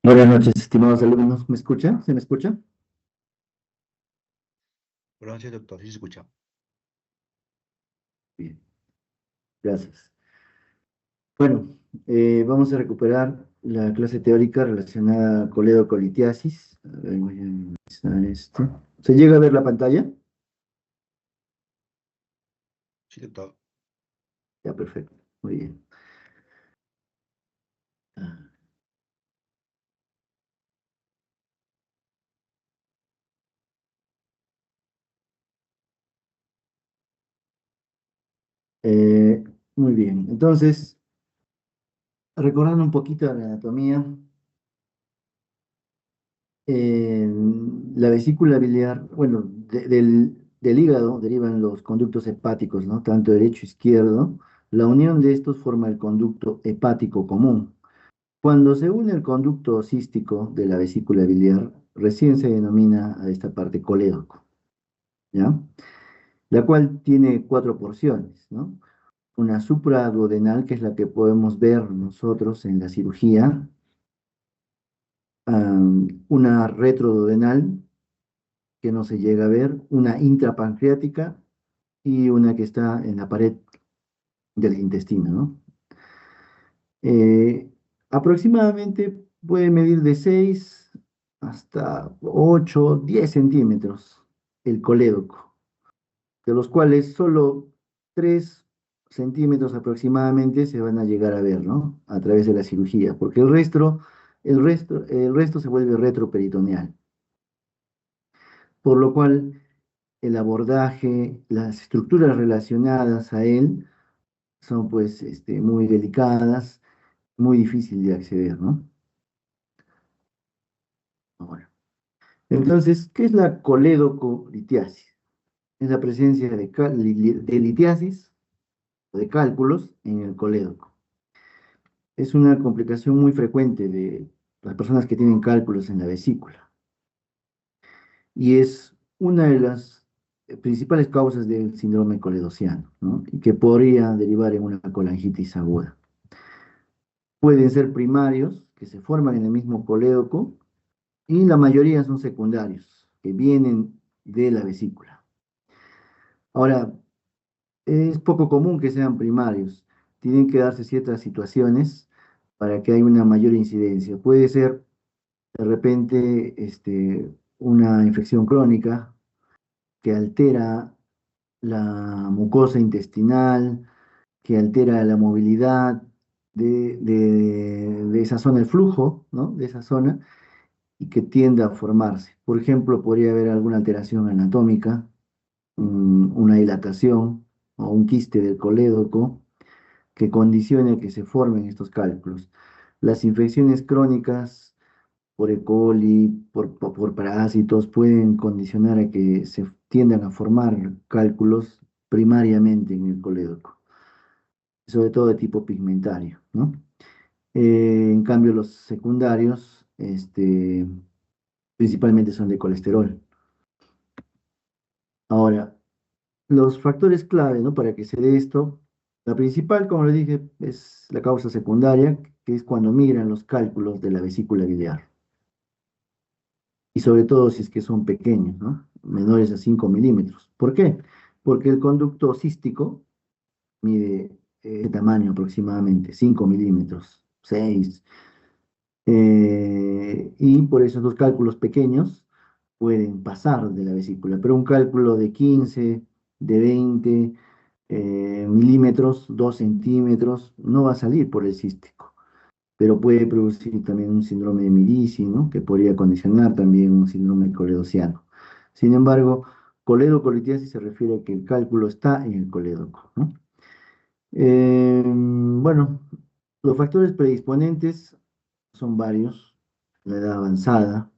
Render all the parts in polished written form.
Buenas noches, estimados alumnos. ¿Me escuchan? ¿Se me escucha? Buenas noches, doctor. ¿Sí se escucha? Bien, gracias. Bueno, vamos a recuperar la clase teórica relacionada a coledocolitiasis. A ver, voy a empezar esto. ¿Se llega a ver la pantalla? Sí, doctor. Ya, perfecto. Muy bien. Eh, Muy bien. Entonces, recordando un poquito de la anatomía, la vesícula biliar, bueno, del hígado derivan los conductos hepáticos, ¿no? Tanto derecho e izquierdo. La unión de estos forma el conducto hepático común. Cuando se une el conducto cístico de la vesícula biliar, recién se denomina a esta parte colédoco, ¿ya? La cual tiene cuatro porciones, ¿no? Una supraduodenal, que es la que podemos ver nosotros en la cirugía, una retroduodenal, que no se llega a ver, una intrapancreática y una que está en la pared del intestino, ¿no? Aproximadamente puede medir de 6 hasta 8, 10 centímetros el colédoco, de los cuales solo 3 centímetros aproximadamente se van a llegar a ver, ¿no? A través de la cirugía, porque el resto se vuelve retroperitoneal, por lo cual el abordaje, las estructuras relacionadas a él son pues muy delicadas, muy difícil de acceder, ¿no? Ahora, entonces, ¿qué es la coledocolitiasis? Es la presencia de litiasis o de cálculos en el colédoco. Es una complicación muy frecuente de las personas que tienen cálculos en la vesícula y es una de las principales causas del síndrome coledociano, ¿no? Y que podría derivar en una colangitis aguda. Pueden ser primarios, que se forman en el mismo colédoco, y la mayoría son secundarios, que vienen de la vesícula. Ahora, es poco común que sean primarios. Tienen que darse ciertas situaciones para que haya una mayor incidencia. Puede ser de repente una infección crónica que altera la mucosa intestinal, que altera la movilidad de esa zona, el flujo, ¿no? De esa zona, y que tiende a formarse. Por ejemplo, podría haber alguna alteración anatómica, una dilatación o un quiste del colédoco que condicione que se formen estos cálculos. Las infecciones crónicas por E. coli, por parásitos, pueden condicionar a que se tiendan a formar cálculos primariamente en el colédoco, sobre todo de tipo pigmentario, ¿no? En cambio, los secundarios, principalmente son de colesterol. Ahora, los factores clave, ¿no? Para que se dé esto, la principal, como le dije, es la causa secundaria, que es cuando migran los cálculos de la vesícula biliar. Y sobre todo si es que son pequeños, ¿no? Menores a 5 milímetros. ¿Por qué? Porque el conducto cístico mide de tamaño aproximadamente, 5 milímetros, 6. Y por eso los cálculos pequeños pueden pasar de la vesícula, pero un cálculo de 15, de 20 milímetros, 2 centímetros, no va a salir por el cístico, pero puede producir también un síndrome de Medici, ¿no? Que podría condicionar también un síndrome coledociano. Sin embargo, coledocolitiasis se refiere a que el cálculo está en el colédoco, ¿no? Bueno, los factores predisponentes son varios: la edad avanzada,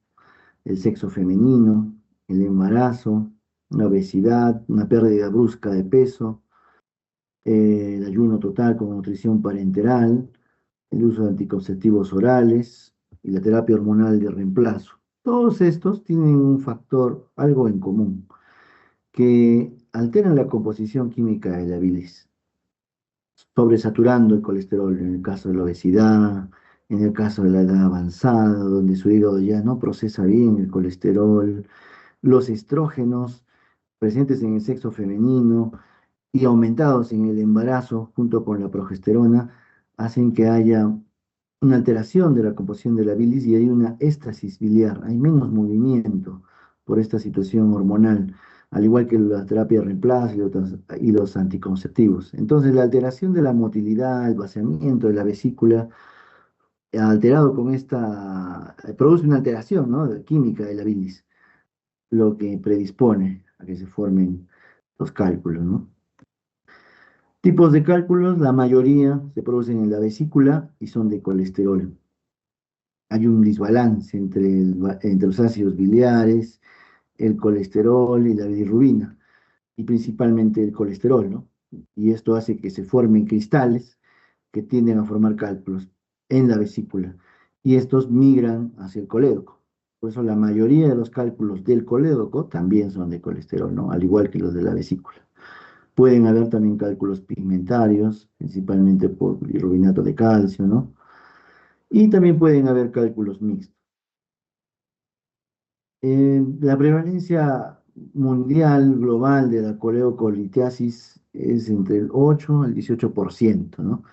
el sexo femenino, el embarazo, la obesidad, una pérdida brusca de peso, el ayuno total con nutrición parenteral, el uso de anticonceptivos orales y la terapia hormonal de reemplazo. Todos estos tienen un factor, algo en común, que alteran la composición química de la bilis, sobresaturando el colesterol en el caso de la obesidad, en el caso de la edad avanzada, donde su hígado ya no procesa bien el colesterol, los estrógenos presentes en el sexo femenino y aumentados en el embarazo junto con la progesterona, hacen que haya una alteración de la composición de la bilis y hay una éstasis biliar, hay menos movimiento por esta situación hormonal, al igual que la terapia de reemplazo y los anticonceptivos. Entonces, la alteración de la motilidad, el vaciamiento de la vesícula, alterado con esta, produce una alteración, ¿no?, química de la bilis, lo que predispone a que se formen los cálculos, ¿no? Tipos de cálculos, la mayoría se producen en la vesícula y son de colesterol. Hay un desbalance entre los ácidos biliares, el colesterol y la bilirrubina, y principalmente el colesterol, ¿no? Y esto hace que se formen cristales que tienden a formar cálculos en la vesícula, y estos migran hacia el colédoco. Por eso la mayoría de los cálculos del colédoco también son de colesterol, ¿no? Al igual que los de la vesícula. Pueden haber también cálculos pigmentarios, principalmente por bilirrubinato de calcio, ¿no? Y también pueden haber cálculos mixtos. La prevalencia mundial global de la coleocolitiasis es entre el 8 al 18%, ¿no?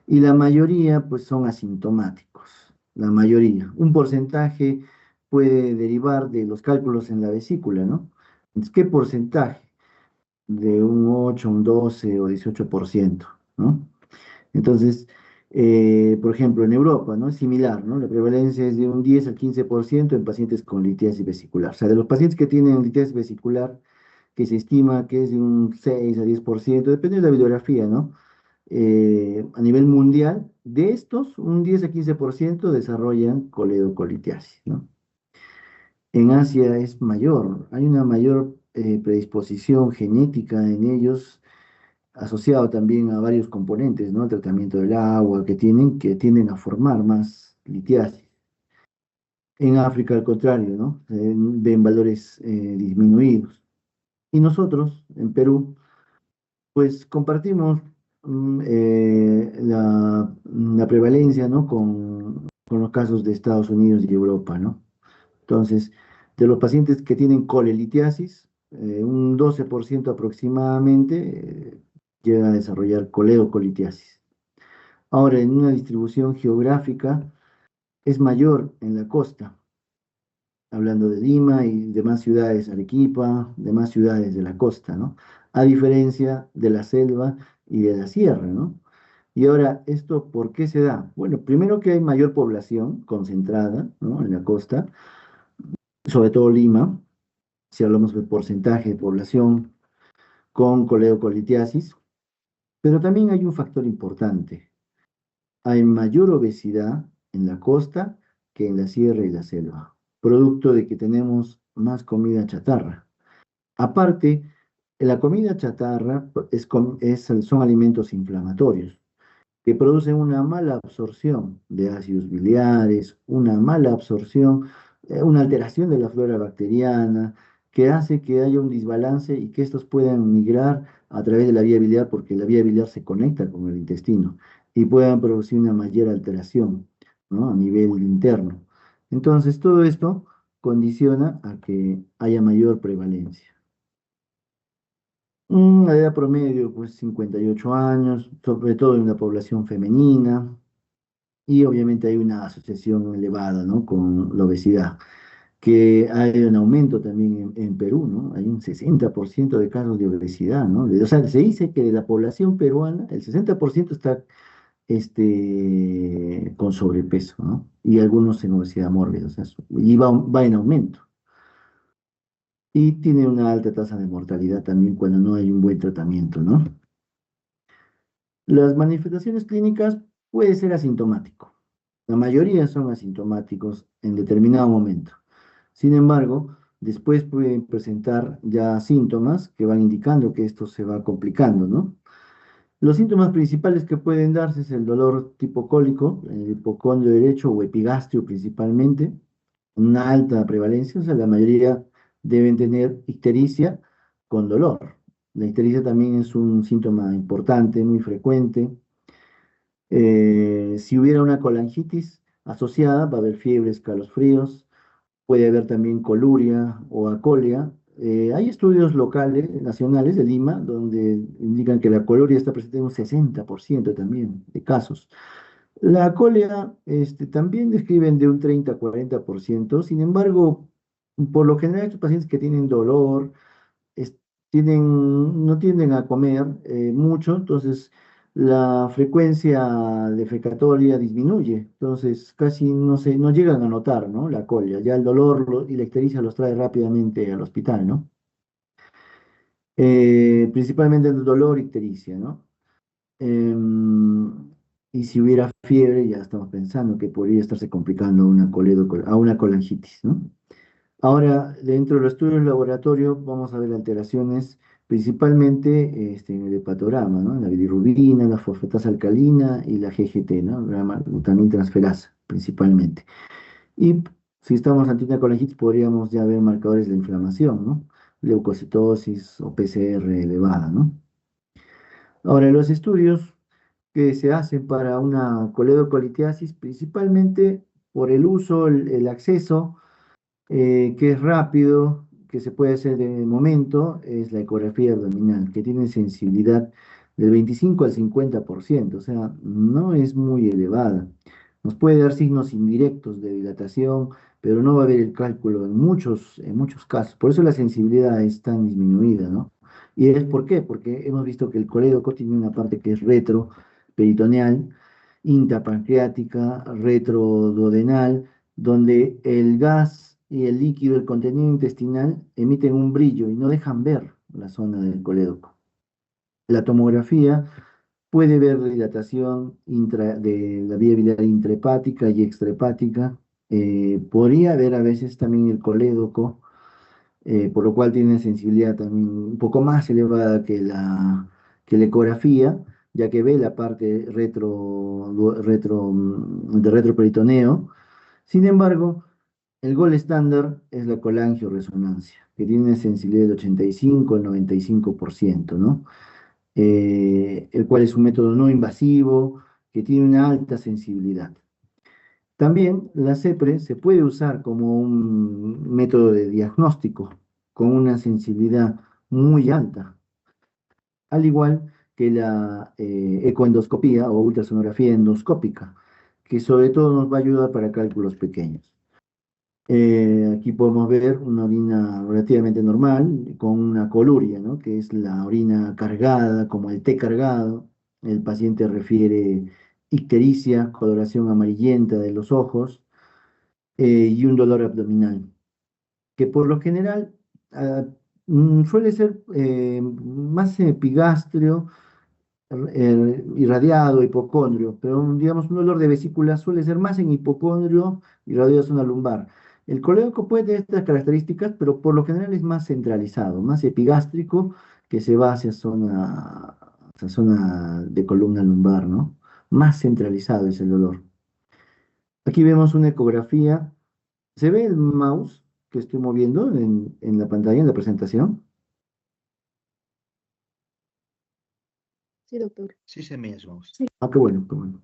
Y la mayoría, pues, son asintomáticos. La mayoría. Un porcentaje puede derivar de los cálculos en la vesícula, ¿no? Entonces, ¿qué porcentaje? De un 8, un 12 o 18%, ¿no? Entonces, por ejemplo, en Europa, ¿no? Es similar, ¿no? La prevalencia es de un 10 al 15% en pacientes con litiasis vesicular. O sea, de los pacientes que tienen litiasis vesicular, que se estima que es de un 6 a 10%, depende de la bibliografía, ¿no? A nivel mundial, de estos, un 10 a 15% desarrollan coledocolitiasis, ¿no? En Asia es mayor, hay una mayor predisposición genética en ellos asociado también a varios componentes, ¿no? El tratamiento del agua que tienden a formar más litiasis. En África, al contrario, ¿no? Ven valores disminuidos. Y nosotros, en Perú, pues compartimos la prevalencia, ¿no? Con los casos de Estados Unidos y Europa, ¿no? Entonces, de los pacientes que tienen colelitiasis, un 12% aproximadamente llega a desarrollar coleocolitiasis. Ahora, en una distribución geográfica, es mayor en la costa, hablando de Lima y demás ciudades, Arequipa, demás ciudades de la costa, ¿no? A diferencia de la selva y de la sierra, ¿no? Y ahora, ¿esto por qué se da? Bueno, primero que hay mayor población concentrada, ¿no?, en la costa, sobre todo Lima, si hablamos de porcentaje de población con coleocolitiasis, pero también hay un factor importante. Hay mayor obesidad en la costa que en la sierra y la selva, producto de que tenemos más comida chatarra. Aparte, la comida chatarra son alimentos inflamatorios que producen una mala absorción de ácidos biliares, una mala absorción, una alteración de la flora bacteriana, que hace que haya un desbalance y que estos puedan migrar a través de la vía biliar, porque la vía biliar se conecta con el intestino y puedan producir una mayor alteración, ¿no?, a nivel interno. Entonces, todo esto condiciona a que haya mayor prevalencia. La edad promedio, pues 58 años, sobre todo en la población femenina, y obviamente hay una asociación elevada, ¿no?, con la obesidad, que hay un aumento también en Perú, ¿no? Hay un 60% de casos de obesidad, ¿no? O sea, se dice que de la población peruana, el 60% está con sobrepeso, ¿no? Y algunos en obesidad mórbida, o sea, y va en aumento. Y tiene una alta tasa de mortalidad también cuando no hay un buen tratamiento, ¿no? Las manifestaciones clínicas puede ser asintomático. La mayoría son asintomáticos en determinado momento. Sin embargo, después pueden presentar ya síntomas que van indicando que esto se va complicando, ¿no? Los síntomas principales que pueden darse es el dolor tipo cólico, el hipocondrio derecho o epigastrio principalmente, una alta prevalencia, o sea, la mayoría deben tener ictericia con dolor. La ictericia también es un síntoma importante, muy frecuente. Si hubiera una colangitis, asociada, va a haber fiebre, escalofríos, puede haber también coluria o acolia. Hay estudios locales, nacionales de Lima, donde indican que la coluria está presente en un 60% también de casos. La acolia también describen de un 30 a 40%. Sin embargo, por lo general estos pacientes que tienen dolor, es- no tienden a comer mucho, entonces la frecuencia defecatoria disminuye, entonces casi no llegan a notar, ¿no? La colia, ya el dolor y la ictericia los trae rápidamente al hospital, ¿no? Principalmente el dolor y ictericia, ¿no? Em, y si hubiera fiebre, ya estamos pensando que podría estarse complicando a una colangitis, ¿no? Ahora, dentro de los estudios de laboratorio, vamos a ver alteraciones principalmente en el hepatograma, ¿no? La bilirrubina, la fosfatasa alcalina y la GGT, ¿no? Glutamitransferasa, principalmente. Y si estamos ante una colangitis, podríamos ya ver marcadores de inflamación, ¿no? Leucocitosis o PCR elevada, ¿no? Ahora, los estudios que se hacen para una coledocolitiasis, principalmente por el uso, el acceso que es rápido, que se puede hacer de momento, es la ecografía abdominal, que tiene sensibilidad del 25 al 50%, o sea, no es muy elevada. Nos puede dar signos indirectos de dilatación, pero no va a haber el cálculo en muchos casos. Por eso la sensibilidad es tan disminuida, ¿no? ¿Y es por qué? Porque hemos visto que el colédoco tiene una parte que es retroperitoneal, intrapancreática, retroduodenal, donde el gas y el líquido, el contenido intestinal, emiten un brillo y no dejan ver la zona del colédoco. La tomografía puede ver dilatación de la vía biliar intrahepática y extrahepática. Podría haber a veces también el colédoco, por lo cual tiene sensibilidad también un poco más elevada que la ecografía, ya que ve la parte de retroperitoneo. Sin embargo, el gol estándar es la colangioresonancia, que tiene una sensibilidad del 85 al 95%, ¿no? El cual es un método no invasivo, que tiene una alta sensibilidad. También la CEPRE se puede usar como un método de diagnóstico con una sensibilidad muy alta, al igual que la ecoendoscopía o ultrasonografía endoscópica, que sobre todo nos va a ayudar para cálculos pequeños. Aquí podemos ver una orina relativamente normal con una coluria, ¿no? Que es la orina cargada, como el té cargado. El paciente refiere ictericia, coloración amarillenta de los ojos y un dolor abdominal, que por lo general ah, suele ser más epigastrio, irradiado, hipocondrio, pero digamos un dolor de vesícula suele ser más en hipocondrio, irradiado a zona lumbar. El colédoco puede tener estas características, pero por lo general es más centralizado, más epigástrico, que se va hacia zona de columna lumbar, ¿no? Más centralizado es el dolor. Aquí vemos una ecografía. ¿Se ve el mouse que estoy moviendo en la pantalla, en la presentación? Sí, doctor. Sí, se me vamos. Ah, qué bueno, qué bueno.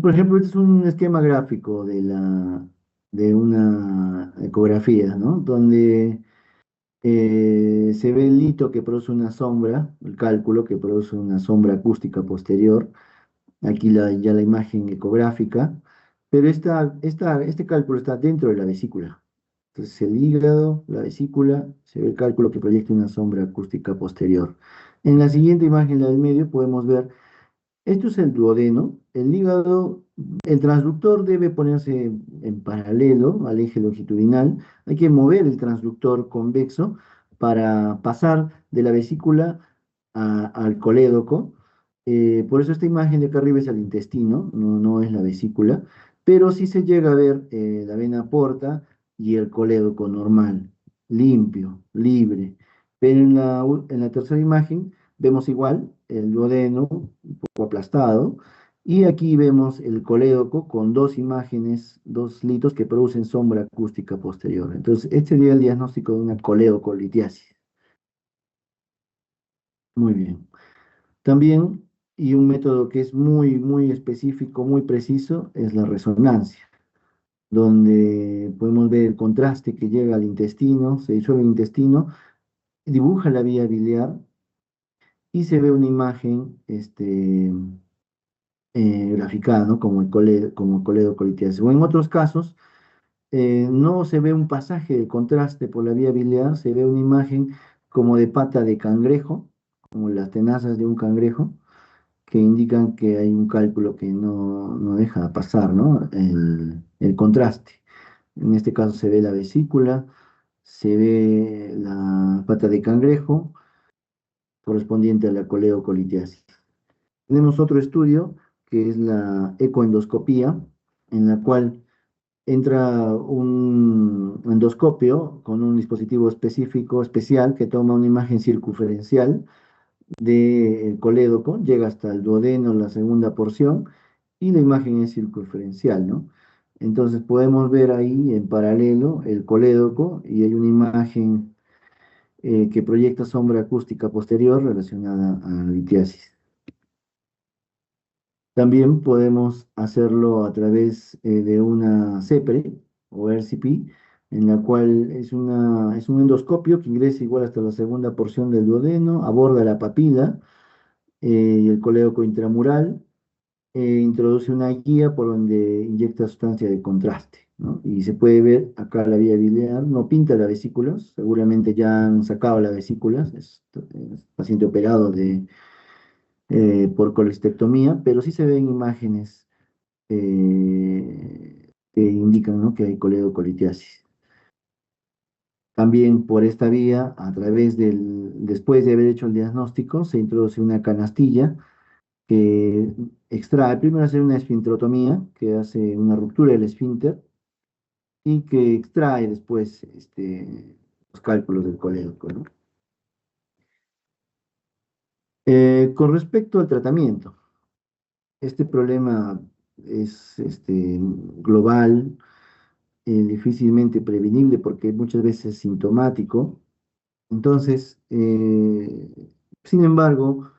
Por ejemplo, este es un esquema gráfico de una ecografía, ¿no? Donde se ve el hito que produce una sombra, el cálculo que produce una sombra acústica posterior. Aquí ya la imagen ecográfica, pero este cálculo está dentro de la vesícula. Entonces, el hígado, la vesícula, se ve el cálculo que proyecta una sombra acústica posterior. En la siguiente imagen, la del medio, podemos ver esto es el duodeno. El hígado, el transductor debe ponerse en paralelo al eje longitudinal. Hay que mover el transductor convexo para pasar de la vesícula al colédoco. Por eso esta imagen de acá arriba es el intestino, no es la vesícula, pero sí se llega a ver la vena porta y el colédoco normal, limpio, libre. Pero en la tercera imagen vemos igual el duodeno poco aplastado. Y aquí vemos el colédoco con dos imágenes, dos litos que producen sombra acústica posterior. Entonces, este sería el diagnóstico de una coledocolitiasis. Muy bien. También Y un método que es muy específico, muy preciso, es la resonancia, donde podemos ver el contraste que llega al intestino, se disuelve el intestino, dibuja la vía biliar y se ve una imagen graficada, ¿no? Como el coledocolitiasis. O en otros casos, no se ve un pasaje de contraste por la vía biliar, se ve una imagen como de pata de cangrejo, como las tenazas de un cangrejo, que indican que hay un cálculo que no deja pasar, ¿no? El contraste. En este caso se ve la vesícula, se ve la pata de cangrejo correspondiente a la coledocolitiasis. Tenemos otro estudio que es la ecoendoscopía, en la cual entra un endoscopio con un dispositivo específico, especial, que toma una imagen circunferencial del colédoco, llega hasta el duodeno, la segunda porción, y la imagen es circunferencial, ¿no? Entonces podemos ver ahí en paralelo el colédoco y hay una imagen que proyecta sombra acústica posterior relacionada a la litiasis. También podemos hacerlo a través de una CEPRE o RCP, en la cual es un endoscopio que ingresa igual hasta la segunda porción del duodeno, aborda la papila y el colédoco intramural, introduce una guía por donde inyecta sustancia de contraste, ¿no? Y se puede ver acá la vía biliar, no pinta la vesícula, seguramente ya han sacado las vesículas, es paciente operado por colestectomía, pero sí se ven imágenes que indican, ¿no?, que hay coledocolitiasis. También por esta vía, después de haber hecho el diagnóstico, se introduce una canastilla que extrae, primero hace una esfinterotomía, que hace una ruptura del esfínter, y que extrae después los cálculos del colédoco, ¿no? Con respecto al tratamiento, este problema es global, difícilmente prevenible porque muchas veces es sintomático. Entonces, sin embargo,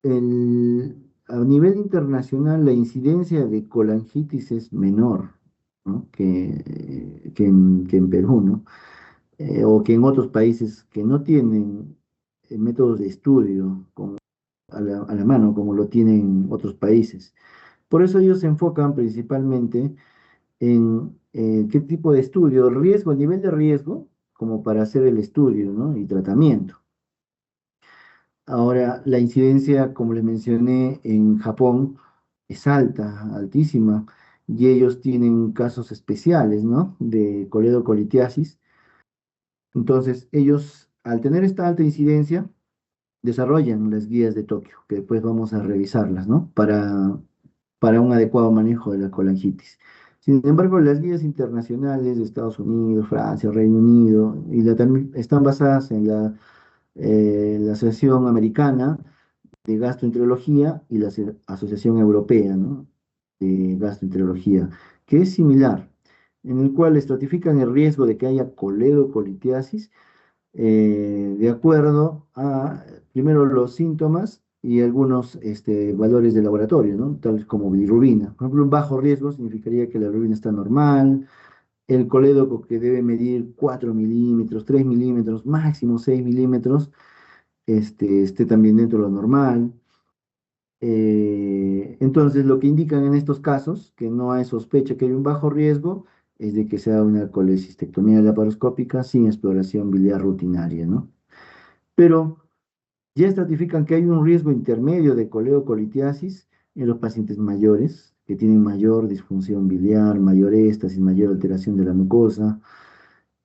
a nivel internacional la incidencia de colangitis es menor, ¿no?, que en Perú, ¿no? O que en otros países que no tienen métodos de estudio a la mano como lo tienen otros países. Por eso ellos se enfocan principalmente en qué tipo de estudio, el nivel de riesgo, como para hacer el estudio, ¿no?, y tratamiento. Ahora, la incidencia, como les mencioné, en Japón es alta, altísima, y ellos tienen casos especiales, ¿no?, de coledocolitiasis. Entonces, ellos, al tener esta alta incidencia, desarrollan las guías de Tokio, que después vamos a revisarlas, ¿no?, para un adecuado manejo de la colangitis. Sin embargo, las guías internacionales de Estados Unidos, Francia, Reino Unido, también están basadas en la Asociación Americana de Gastroenterología y la Asociación Europea, ¿no?, de Gastroenterología, que es similar, en el cual estratifican el riesgo de que haya coledocolitiasis de acuerdo a, primero, los síntomas y algunos valores de laboratorio, ¿no?, tales como bilirrubina. Por ejemplo, un bajo riesgo significaría que la bilirrubina está normal, el colédoco que debe medir 4 milímetros, 3 milímetros, máximo 6 milímetros, esté también dentro de lo normal. Entonces, lo que indican en estos casos, que no hay sospecha que hay un bajo riesgo, es de que sea una colecistectomía laparoscópica sin exploración biliar rutinaria, ¿no? Pero ya estratifican que hay un riesgo intermedio de coleocolitiasis en los pacientes mayores, que tienen mayor disfunción biliar, mayor éstasis, mayor alteración de la mucosa,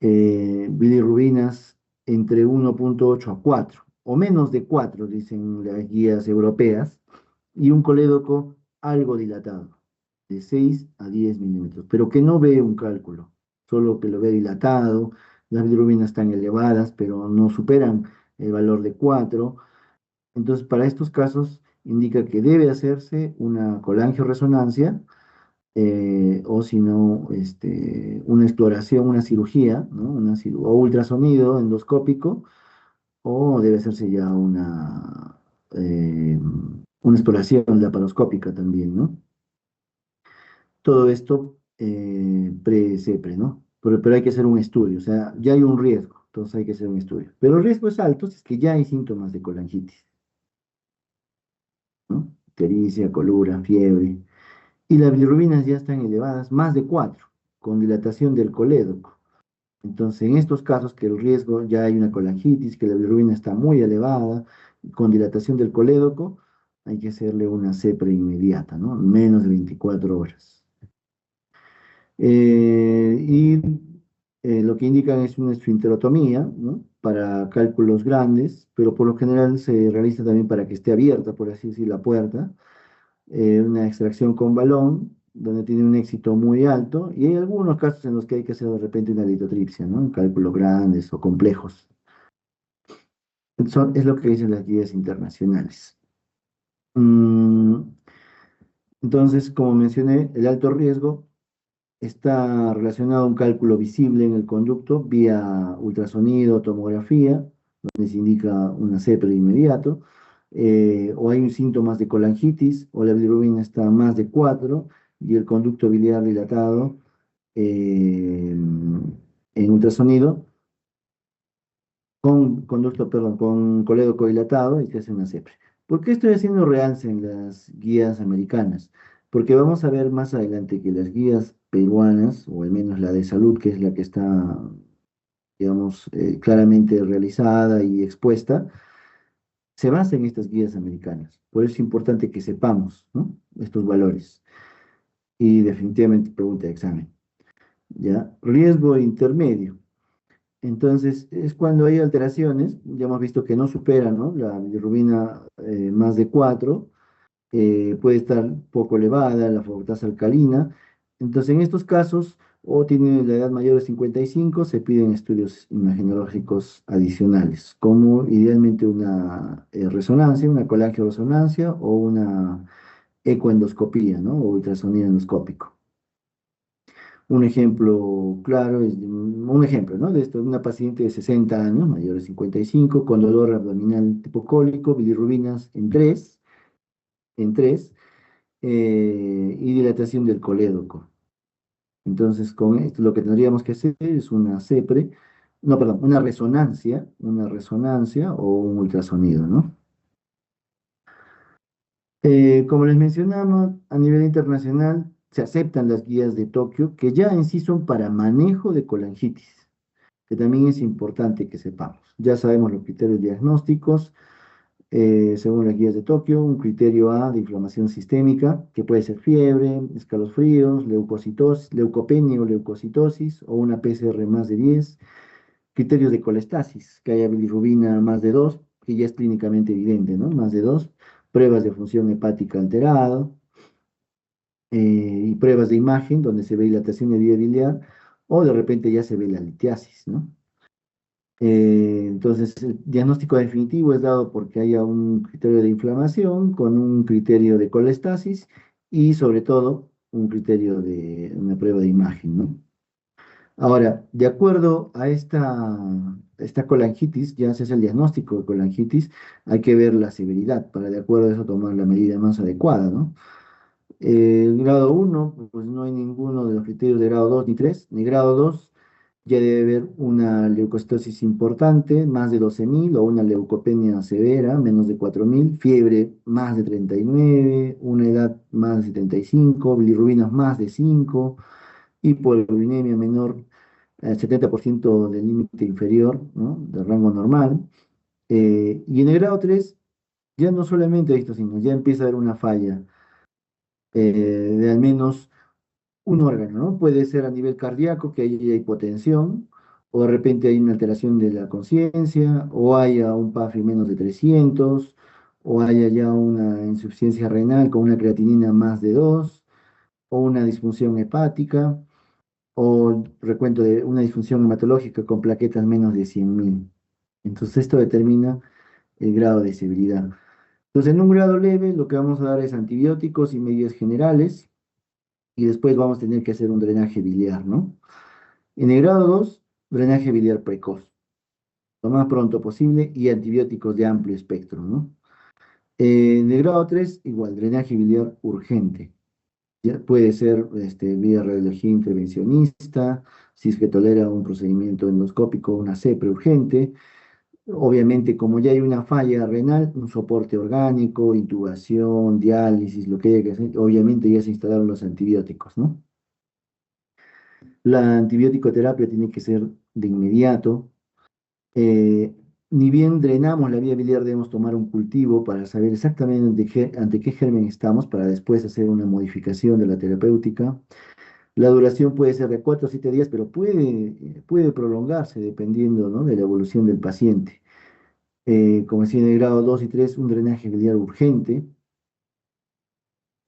bilirrubinas entre 1,8 a 4, o menos de 4, dicen las guías europeas, y un colédoco algo dilatado, de 6 a 10 milímetros, pero que no ve un cálculo, solo que lo ve dilatado, las bilirrubinas están elevadas, pero no superan el valor de 4. Entonces, para estos casos, indica que debe hacerse una colangioresonancia, o si no, una exploración, una cirugía, ¿no?, o ultrasonido endoscópico, o debe hacerse ya una exploración laparoscópica también, ¿no? Todo esto pre-CEPRE, ¿no? Pero hay que hacer un estudio, o sea, ya hay un riesgo, entonces hay que hacer un estudio. Pero el riesgo es alto si es que ya hay síntomas de colangitis, ¿no? Ictericia, colura, fiebre. Y las bilirrubinas ya están elevadas, más de 4 con dilatación del colédoco. Entonces, en estos casos que el riesgo ya hay una colangitis, que la bilirrubina está muy elevada, con dilatación del colédoco, hay que hacerle una CEPRE inmediata, ¿no? Menos de 24 horas. Y lo que indican es una esfinterotomía, ¿no? Para cálculos grandes, pero por lo general se realiza también para que esté abierta, por así decir, la puerta. Una extracción con balón, donde tiene un éxito muy alto, y hay algunos casos en los que hay que hacer de repente una litotripsia, ¿no? Cálculos grandes o complejos. Es lo que dicen las guías internacionales. Mm, entonces, como mencioné, el alto riesgo está relacionado a un cálculo visible en el conducto vía ultrasonido o tomografía, donde se indica una CEPRE de inmediato, o hay síntomas de colangitis, o la bilirrubina está a más de 4 y el conducto biliar dilatado en ultrasonido, con conducto, perdón, con colédoco dilatado y se hace una CEPRE. ¿Por qué estoy haciendo realce en las guías americanas? Porque vamos a ver más adelante que las guías peruanas, o al menos la de salud, que es la que está, digamos, claramente realizada y expuesta, se basa en estas guías americanas. Por eso es importante que sepamos, ¿no? Estos valores. Y definitivamente pregunta de examen. ¿Ya? Riesgo intermedio. Entonces, es cuando hay alteraciones, ya hemos visto que no superan, ¿no? La bilirrubina más de 4, puede estar poco elevada, la fructasa alcalina. Entonces, en estos casos, o tiene la edad mayor de 55, se piden estudios imagenológicos adicionales, como idealmente una resonancia, una colangioresonancia o una ecoendoscopía, ¿no? O ultrasonido endoscópico. Un ejemplo claro es un ejemplo, ¿no? De esto, una paciente de 60 años, mayor de 55, con dolor abdominal tipo cólico, bilirrubinas en tres, y dilatación del colédoco. Entonces, con esto lo que tendríamos que hacer es una CEPRE, no, perdón, una resonancia o un ultrasonido, ¿no? Como les mencionamos, a nivel internacional se aceptan las guías de Tokio, que ya en sí son para manejo de colangitis, que también es importante que sepamos. Ya sabemos los criterios diagnósticos, según las guías de Tokio, un criterio A de inflamación sistémica, que puede ser fiebre, escalofríos, leucocitosis, leucopenia o leucocitosis, o una PCR más de 10. Criterios de colestasis, que haya bilirrubina más de 2, que ya es clínicamente evidente, ¿no? Más de 2. Pruebas de función hepática alterada, y pruebas de imagen donde se ve dilatación de vía biliar, o de repente ya se ve la litiasis, ¿no? Entonces, el diagnóstico definitivo es dado porque haya un criterio de inflamación con un criterio de colestasis y sobre todo un criterio de una prueba de imagen, ¿no? Ahora, de acuerdo a esta colangitis, ya se hace el diagnóstico de colangitis, hay que ver la severidad para de acuerdo a eso tomar la medida más adecuada, ¿no? El grado 1, pues no hay ninguno de los criterios de grado 2 ni 3, ni grado 2 ya debe haber una leucocitosis importante, más de 12.000, o una leucopenia severa, menos de 4.000, fiebre más de 39, una edad más de 75, bilirrubinas más de 5, hipolirubinemia menor al 70% del límite inferior, ¿no? Del rango normal. Y en el grado 3 ya no solamente hay estos signos, ya empieza a haber una falla de al menos un órgano, ¿no? Puede ser a nivel cardíaco, que haya hipotensión, o de repente hay una alteración de la conciencia, o haya un PAFI menos de 300, o haya ya una insuficiencia renal con una creatinina más de 2, o una disfunción hepática, o recuento de una disfunción hematológica con plaquetas menos de 100.000. Entonces esto determina el grado de severidad. Entonces en un grado leve lo que vamos a dar es antibióticos y medidas generales, y después vamos a tener que hacer un drenaje biliar, ¿no? En el grado 2, drenaje biliar precoz, lo más pronto posible y antibióticos de amplio espectro, ¿no? En el grado 3 igual, drenaje biliar urgente. Ya puede ser vía radiología intervencionista, si es que tolera un procedimiento endoscópico, una C preurgente. Obviamente, como ya hay una falla renal, un soporte orgánico, intubación, diálisis, lo que haya que hacer, obviamente ya se instalaron los antibióticos, ¿no? La antibiótico terapia tiene que ser de inmediato. Eh, Ni bien drenamos la vía biliar, debemos tomar un cultivo para saber exactamente ante qué germen estamos, para después hacer una modificación de la terapéutica. La duración puede ser de 4 a 7 días, pero puede prolongarse dependiendo, ¿no?, de la evolución del paciente. Como decía, en el grado 2 y 3 un drenaje biliar urgente,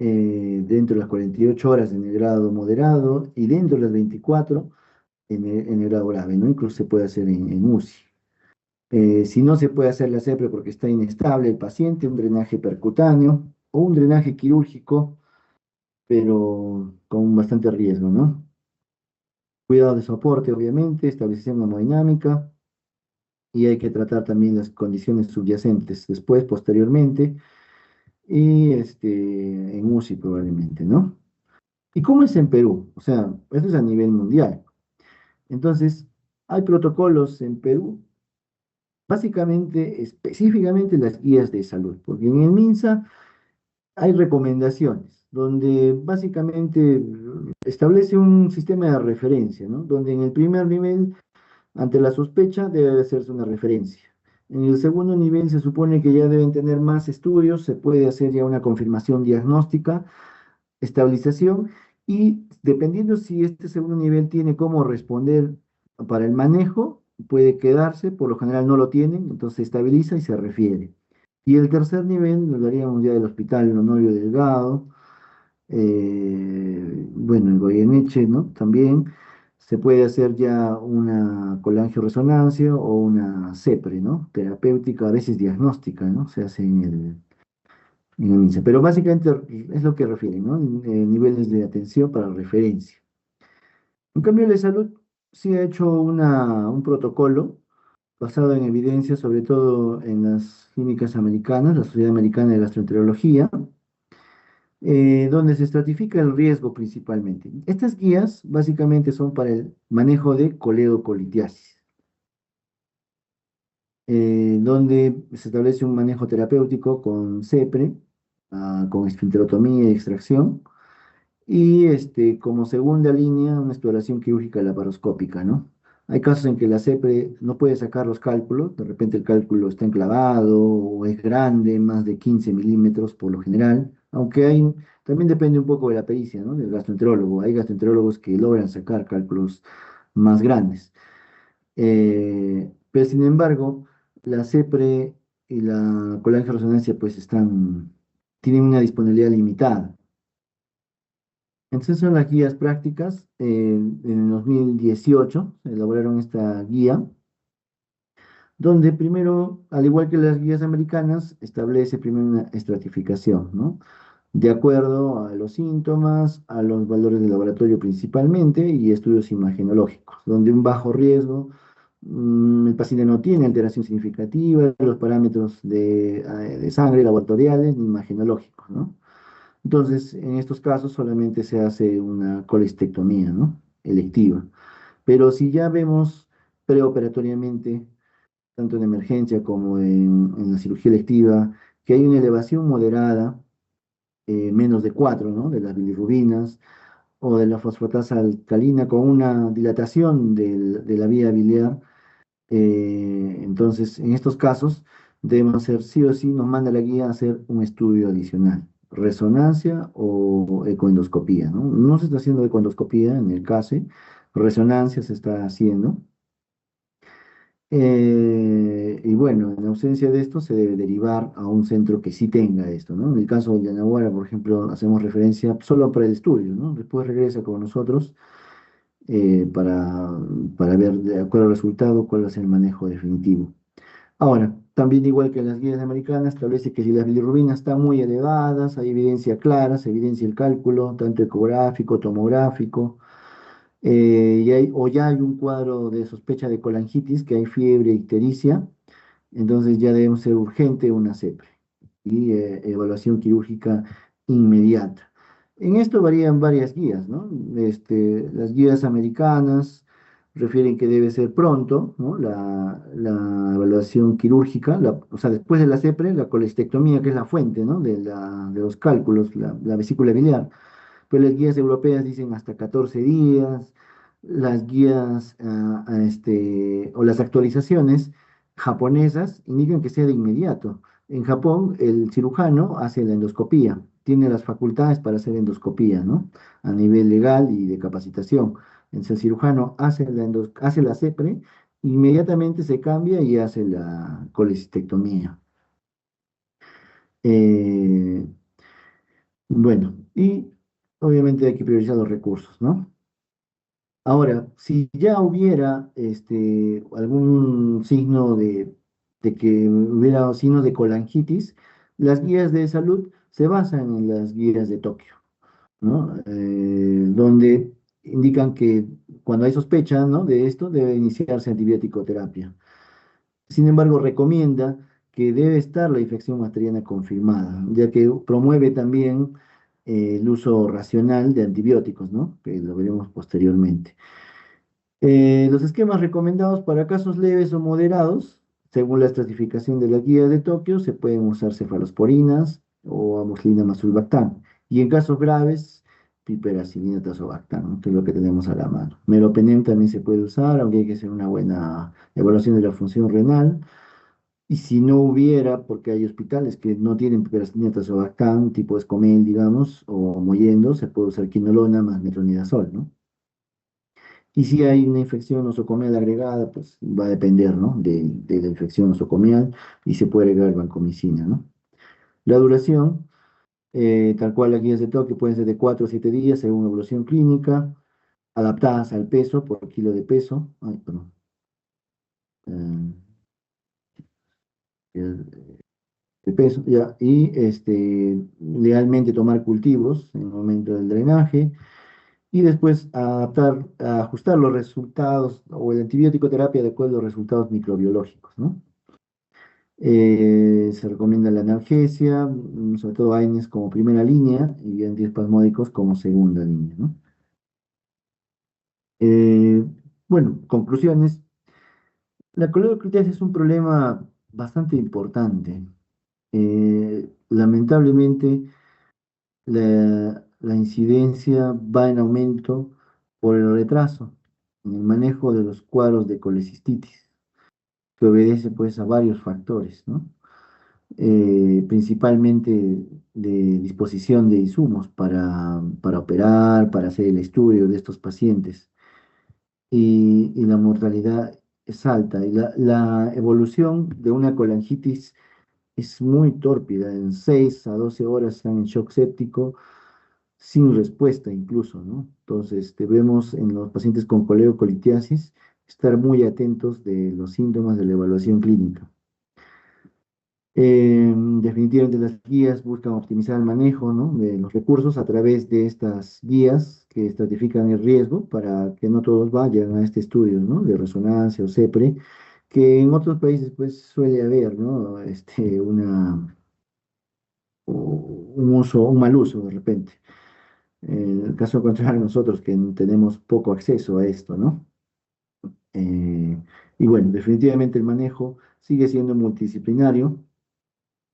dentro de las 48 horas en el grado moderado y dentro de las 24 en el grado grave, ¿no? Incluso se puede hacer en UCI. Si no se puede hacer la CEPRE porque está inestable el paciente, un drenaje percutáneo o un drenaje quirúrgico, pero con bastante riesgo, ¿no? Cuidado de soporte, obviamente, estabilización hemodinámica y hay que tratar también las condiciones subyacentes después, posteriormente, y en UCI probablemente, ¿no? ¿Y cómo es en Perú? O sea, esto es a nivel mundial. Entonces, hay protocolos en Perú, básicamente, específicamente las guías de salud, porque en el MINSA hay recomendaciones donde básicamente establece un sistema de referencia, ¿no? Donde en el primer nivel, ante la sospecha, debe hacerse una referencia. En el segundo nivel se supone que ya deben tener más estudios, se puede hacer ya una confirmación diagnóstica, estabilización, y dependiendo si este segundo nivel tiene cómo responder para el manejo, puede quedarse, por lo general no lo tienen, entonces se estabiliza y se refiere. Y el tercer nivel lo daríamos ya del Hospital Honorio Delgado, bueno, en Goyeneche, ¿no? También se puede hacer ya una colangioresonancia o una CEPRE, ¿no? Terapéutica, a veces diagnóstica, ¿no? Se hace en el MINSA. Pero básicamente es lo que refieren, ¿no? Niveles de atención para referencia. En cambio, la salud sí ha hecho un protocolo basado en evidencia, sobre todo en las clínicas americanas, la Sociedad Americana de Gastroenterología, donde se estratifica el riesgo principalmente. Estas guías básicamente son para el manejo de coledocolitiasis, donde se establece un manejo terapéutico con CEPRE, con esfinterotomía y extracción, y como segunda línea, una exploración quirúrgica laparoscópica, ¿no? Hay casos en que la CEPRE no puede sacar los cálculos, de repente el cálculo está enclavado o es grande, más de 15 milímetros por lo general, aunque también depende un poco de la pericia, ¿no?, del gastroenterólogo. Hay gastroenterólogos que logran sacar cálculos más grandes. Pero sin embargo, la CEPRE y la colangioresonancia pues tienen una disponibilidad limitada. Entonces son las guías prácticas. En el 2018 se elaboraron esta guía, donde primero, al igual que las guías americanas, establece primero una estratificación, ¿no? De acuerdo a los síntomas, a los valores de laboratorio principalmente y estudios imagenológicos, donde un bajo riesgo, el paciente no tiene alteración significativa, los parámetros de sangre laboratoriales ni imagenológicos, ¿no? Entonces, en estos casos solamente se hace una colestectomía, ¿no?, electiva. Pero si ya vemos preoperatoriamente, tanto en emergencia como en la cirugía electiva, que hay una elevación moderada, menos de 4, ¿no?, de las bilirrubinas o de la fosfatasa alcalina con una dilatación de la vía biliar, entonces, en estos casos, debemos hacer sí o sí, nos manda la guía a hacer un estudio adicional, resonancia o ecoendoscopía, ¿no? No se está haciendo ecoendoscopía en el CASE, resonancia se está haciendo. Y bueno, en ausencia de esto, se debe derivar a un centro que sí tenga esto, ¿no? En el caso de Yanaguara, por ejemplo, hacemos referencia solo para el estudio, ¿no? Después regresa con nosotros eh, para, para ver, de acuerdo al resultado, cuál va a ser el manejo definitivo. Ahora, también igual que en las guías americanas, establece que si las bilirrubinas están muy elevadas, hay evidencia clara, se evidencia el cálculo, tanto ecográfico, tomográfico, o ya hay un cuadro de sospecha de colangitis, que hay fiebre, ictericia, entonces ya debemos ser urgente una CEPRE. y evaluación quirúrgica inmediata. En esto varían varias guías, ¿no? Las guías americanas refieren que debe ser pronto, ¿no? La evaluación quirúrgica, o sea, después de la CEPRE, la colestectomía, que es la fuente, ¿no? De los cálculos, la vesícula biliar. Pero las guías europeas dicen hasta 14 días, las guías o las actualizaciones japonesas indican que sea de inmediato. En Japón, el cirujano hace la endoscopía, tiene las facultades para hacer endoscopía, ¿no? A nivel legal y de capacitación. Entonces, el cirujano hace la CEPRE, inmediatamente se cambia y hace la colecistectomía. Eh, bueno, y obviamente hay que priorizar los recursos, ¿no? Ahora, si ya hubiera algún signo de que hubiera signo de colangitis, las guías de salud se basan en las guías de Tokio, ¿no? Donde indican que cuando hay sospecha, ¿no? de esto, debe iniciarse antibiótico terapia. Sin embargo, recomienda que debe estar la infección bacteriana confirmada, ya que promueve también el uso racional de antibióticos, ¿no? Que lo veremos posteriormente. Los esquemas recomendados para casos leves o moderados, según la estratificación de la guía de Tokio, se pueden usar cefalosporinas o amoxicilina más sulbactam. Y en casos graves, piperacilina tazobactam, ¿no? Que es lo que tenemos a la mano. Meropenem también se puede usar, aunque hay que hacer una buena evaluación de la función renal. Y si no hubiera, porque hay hospitales que no tienen piperacilina tazobactam, tipo Escomel, digamos, o Mollendo, se puede usar quinolona más metronidazol, ¿no? Y si hay una infección nosocomial agregada, pues va a depender, ¿no? de la infección nosocomial y se puede agregar vancomicina, ¿no? La duración, tal cual las guías de toque pueden ser de 4 a 7 días según evolución clínica, adaptadas al peso por kilo de peso. Ay, perdón. eh, de peso, ya. Y legalmente tomar cultivos en el momento del drenaje y después ajustar los resultados o el antibiótico terapia de acuerdo a los resultados microbiológicos, ¿no? Se recomienda la analgesia, sobre todo AINES como primera línea y antiespasmódicos como segunda línea, ¿no? Eh, bueno, conclusiones. La coledocritiasis es un problema bastante importante. Lamentablemente, la incidencia va en aumento por el retraso en el manejo de los cuadros de colecistitis, que obedece pues a varios factores, ¿no? Principalmente de disposición de insumos para operar, para hacer el estudio de estos pacientes. Y la mortalidad es alta. Y la evolución de una colangitis es muy tórpida. En 6 a 12 horas están en shock séptico, sin respuesta incluso, ¿no? Entonces, debemos en los pacientes con coleocolitiasis estar muy atentos de los síntomas de la evaluación clínica. Definitivamente las guías buscan optimizar el manejo, ¿no? de los recursos a través de estas guías que estratifican el riesgo para que no todos vayan a este estudio, ¿no? de resonancia o CEPRE, que en otros países pues suele haber, ¿no? Un mal uso de repente. En el caso contrario, nosotros que tenemos poco acceso a esto, ¿no? Eh, y bueno, definitivamente el manejo sigue siendo multidisciplinario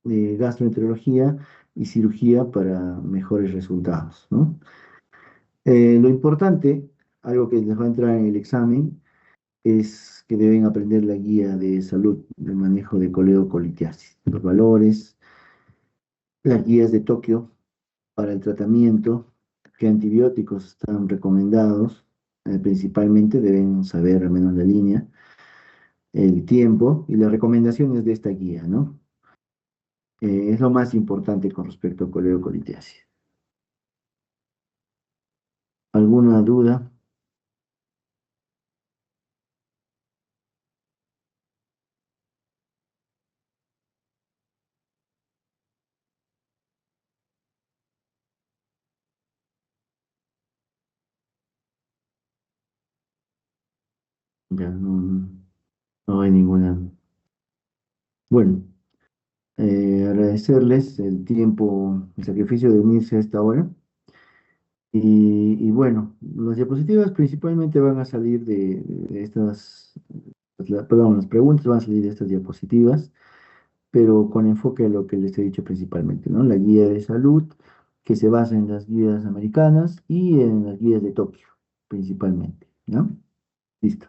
de gastroenterología y cirugía para mejores resultados, ¿no? Lo importante, algo que les va a entrar en el examen, es que deben aprender la guía de salud del manejo de coledocolitiasis, los valores, las guías de Tokio para el tratamiento, qué antibióticos están recomendados, principalmente deben saber al menos la línea, el tiempo y las recomendaciones de esta guía, ¿no? Es lo más importante con respecto a coledocolitiasis. ¿Alguna duda? Ya no hay ninguna. Bueno, Agradecerles el tiempo, el sacrificio de unirse a esta hora. Y bueno, las diapositivas principalmente van a salir de estas, perdón, las preguntas van a salir de estas diapositivas, pero con enfoque a lo que les he dicho principalmente, ¿no? La guía de salud, que se basa en las guías americanas y en las guías de Tokio, principalmente, ¿no? Listo.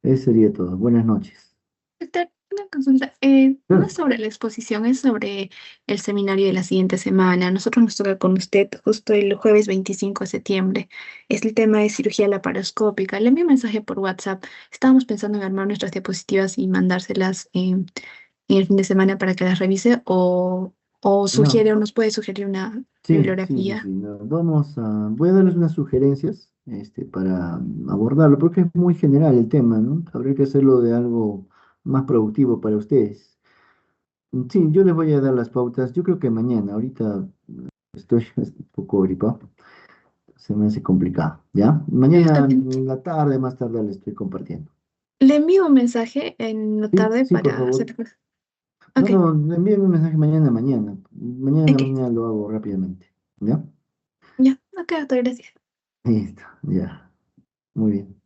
Eso sería todo. Buenas noches. Doctor, una consulta. No es Claro. sobre la exposición, es sobre el seminario de la siguiente semana. Nosotros nos toca con usted justo el jueves 25 de septiembre. Es el tema de cirugía laparoscópica. Le envié un mensaje por WhatsApp. Estábamos pensando en armar nuestras diapositivas y mandárselas en el fin de semana para que las revise o No, sugiere o nos puede sugerir una sí. bibliografía. No, voy a darles unas sugerencias, para abordarlo, porque es muy general el tema, ¿no? Habría que hacerlo de algo más productivo para ustedes. Sí, yo les voy a dar las pautas. Yo creo que mañana, ahorita estoy un poco gripado, se me hace complicado, ¿ya? Sí, está Mañana bien. en la tarde, más tarde, les estoy compartiendo. Le envío un mensaje en la Sí, tarde sí, por para favor. hacer. No, Ok, envíenme un mensaje mañana. Mañana en la ok. mañana lo hago rápidamente, ¿ya? Ya, ok, doctor, gracias. Listo, ya. Muy bien.